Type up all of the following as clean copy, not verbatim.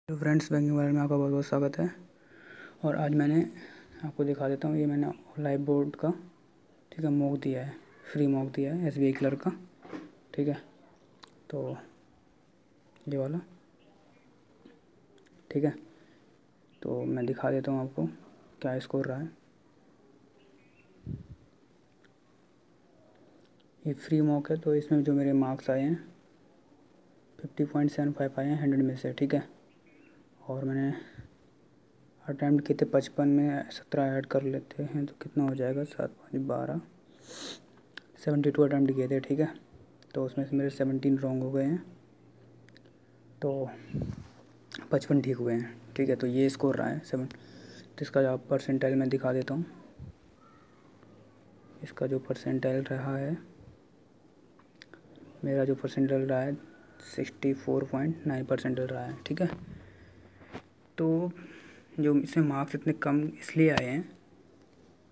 तो friends, banking world में आपका बहुत बहुत स्वागत है। और आज मैंने आपको दिखा देता हूँ, ये मैंने लाइव बोर्ड का ठीक है मॉक दिया है, फ्री मॉक दिया है SBI क्लर्क का। ठीक है, तो ये वाला ठीक है, तो मैं दिखा देता हूँ आपको क्या स्कोर रहा है। ये फ्री मॉक है, तो इसमें जो मेरे मार्क्स आए हैं 50.75 आए हैं 100 में से। ठीक है, और मैंने अटैम्प्ट किए थे 55 में 17 ऐड कर लेते हैं तो कितना हो जाएगा, 7 5 12 72 अटैम्प्ट किए थे। ठीक है, तो उसमें से मेरे 17 रॉन्ग हो गए हैं, तो 55 ठीक हुए हैं। ठीक है, तो ये स्कोर रहा है 7। तो इसका जो परसेंटाइल मैं दिखा देता हूँ। इसका जो परसेंटाइल रहा है, मेरा जो परसेंटाइल रहा है 64.9 परसेंटाइल रहा है। ठीक है, तो जो इसमें मार्क्स इतने कम इसलिए आए हैं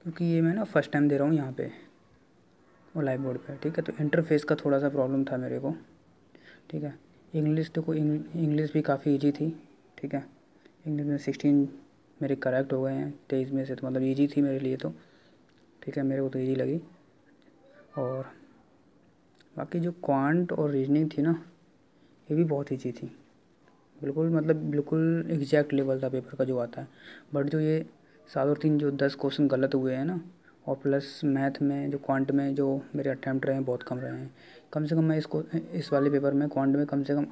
क्योंकि ये मैं ना फर्स्ट टाइम दे रहा हूँ यहाँ पे और लाइव बोर्ड पे। ठीक है, तो इंटरफेस का थोड़ा सा प्रॉब्लम था मेरे को। ठीक है, इंग्लिश देखो, इंग्लिश भी काफ़ी इजी थी। ठीक है, इंग्लिश में 16 मेरे करेक्ट हो गए हैं 23 में से, तो मतलब इजी थी मेरे लिए तो। ठीक है, मेरे को तो इजी लगी। और बाकी जो क्वांट और रीजनिंग थी ना, ये भी बहुत इजी थी, बिल्कुल मतलब बिल्कुल एग्जैक्ट लेवल था पेपर का जो आता है। बट जो ये 7 और 3 जो 10 क्वेश्चन गलत हुए हैं ना, और प्लस मैथ में जो क्वांट में जो मेरे अटैम्प्ट रहे हैं बहुत कम रहे हैं। कम से कम मैं इसको इस वाले पेपर में क्वांट में कम से कम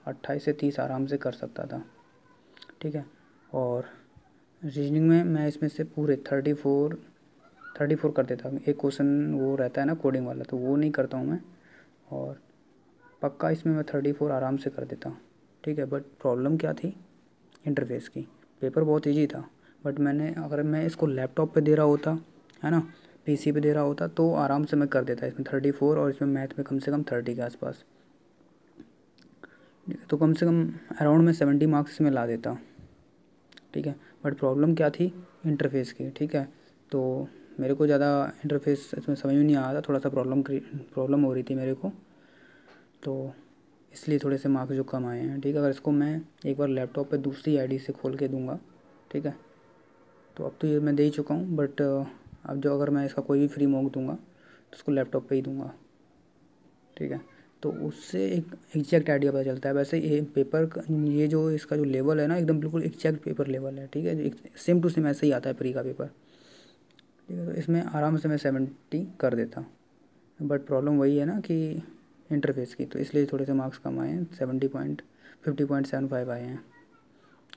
28 से 30 आराम से कर सकता था। ठीक है, और रीजनिंग में मैं इसमें से पूरे 34 कर देता हूँ। एक क्वेश्चन वो रहता है ना कोडिंग वाला, तो वो नहीं करता हूँ मैं, और पक्का इसमें मैं 34 आराम से कर देता हूँ। ठीक है, बट प्रॉब्लम क्या थी, इंटरफेस की। पेपर बहुत इजी था, बट अगर मैं इसको लैपटॉप पे दे रहा होता है ना, PC पे दे रहा होता, तो आराम से मैं कर देता इसमें 34, और इसमें मैथ में कम से कम 30 के आसपास। तो कम से कम अराउंड में 70 मार्क्स इसमें ला देता। ठीक है, बट प्रॉब्लम क्या थी, इंटरफेस की। ठीक है, तो मेरे को ज़्यादा इंटरफेस इसमें समझ में नहीं आ रहा था, थोड़ा सा प्रॉब्लम हो रही थी मेरे को, तो इसलिए थोड़े से मार्क्स जो कम आए हैं। ठीक है, अगर इसको मैं एक बार लैपटॉप पे दूसरी ID से खोल के दूंगा, ठीक है, तो अब तो ये मैं दे ही चुका हूँ, बट अब जो अगर मैं इसका कोई भी फ्री मॉक दूंगा तो उसको लैपटॉप पे ही दूंगा। ठीक है, तो उससे एक एग्जैक्ट आइडिया पता चलता है। वैसे ये पेपर ये जो इसका जो लेवल है ना, एकदम बिल्कुल एग्जैक्ट पेपर लेवल है। ठीक है, सेम टू सेम ऐसे ही आता है प्री का पेपर। ठीक है, तो इसमें आराम से मैं 70 कर देता, बट प्रॉब्लम वही है ना कि इंटरफेस की, तो इसलिए थोड़े से मार्क्स कम आए हैं। 50.75 आए हैं,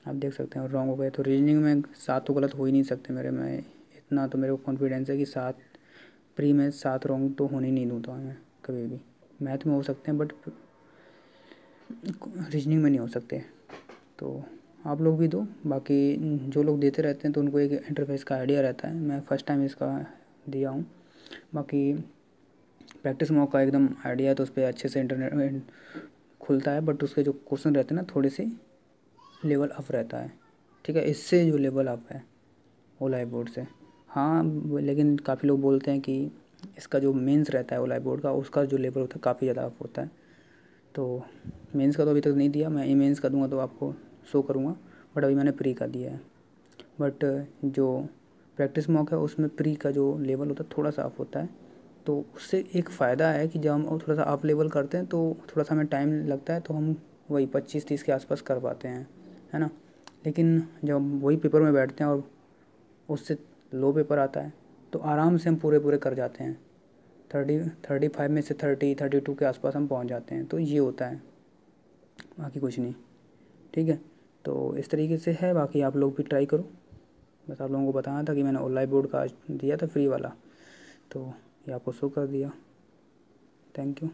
आप देख सकते हैं। और रॉन्ग हो गए तो रीजनिंग में 7 तो गलत हो ही नहीं सकते मेरे में, इतना तो मेरे को कॉन्फिडेंस है कि 7 प्री में 7 रॉन्ग तो होने ही नहीं दूँगा मैं कभी भी। मैथ में हो सकते हैं बट रीजनिंग में नहीं हो सकते। तो आप लोग भी दो, बाकी जो लोग देते रहते हैं तो उनको एक इंटरफेस का आइडिया रहता है। मैं फ़र्स्ट टाइम इसका दिया हूँ, बाकी प्रैक्टिस मॉक का एकदम आइडिया है, तो उस पर अच्छे से इंटरनेट खुलता है, बट उसके जो क्वेश्चन रहते हैं ना, थोड़े से लेवल अप रहता है। ठीक है, इससे जो लेवल अप है वो लाइव बोर्ड से। हाँ, लेकिन काफ़ी लोग बोलते हैं कि इसका जो मेंस रहता है वो लाइव बोर्ड का, उसका जो लेवल होता है काफ़ी ज़्यादा अप होता है। तो मेंस का तो अभी तक नहीं दिया, मैं मेंस का दूंगा तो आपको शो करूँगा, बट अभी मैंने प्री का दिया है। बट जो प्रैक्टिस मॉक है उसमें प्री का जो लेवल होता है थोड़ा सा अप होता है, तो उससे एक फ़ायदा है कि जब हम थोड़ा सा अप लेवल करते हैं तो थोड़ा सा हमें टाइम लगता है, तो हम वही 25-30 के आसपास कर पाते हैं, है ना। लेकिन जब हम वही पेपर में बैठते हैं और उससे लो पेपर आता है, तो आराम से हम पूरे पूरे कर जाते हैं। 35 में से 32 के आसपास हम पहुंच जाते हैं, तो ये होता है, बाकी कुछ नहीं। ठीक है, तो इस तरीके से है, बाकी आप लोग भी ट्राई करो। बस आप लोगों को बताना था कि मैंने ऑनलाइन बोर्ड का आज दिया था फ्री वाला, तो ये आपको शो कर दिया। Thank you.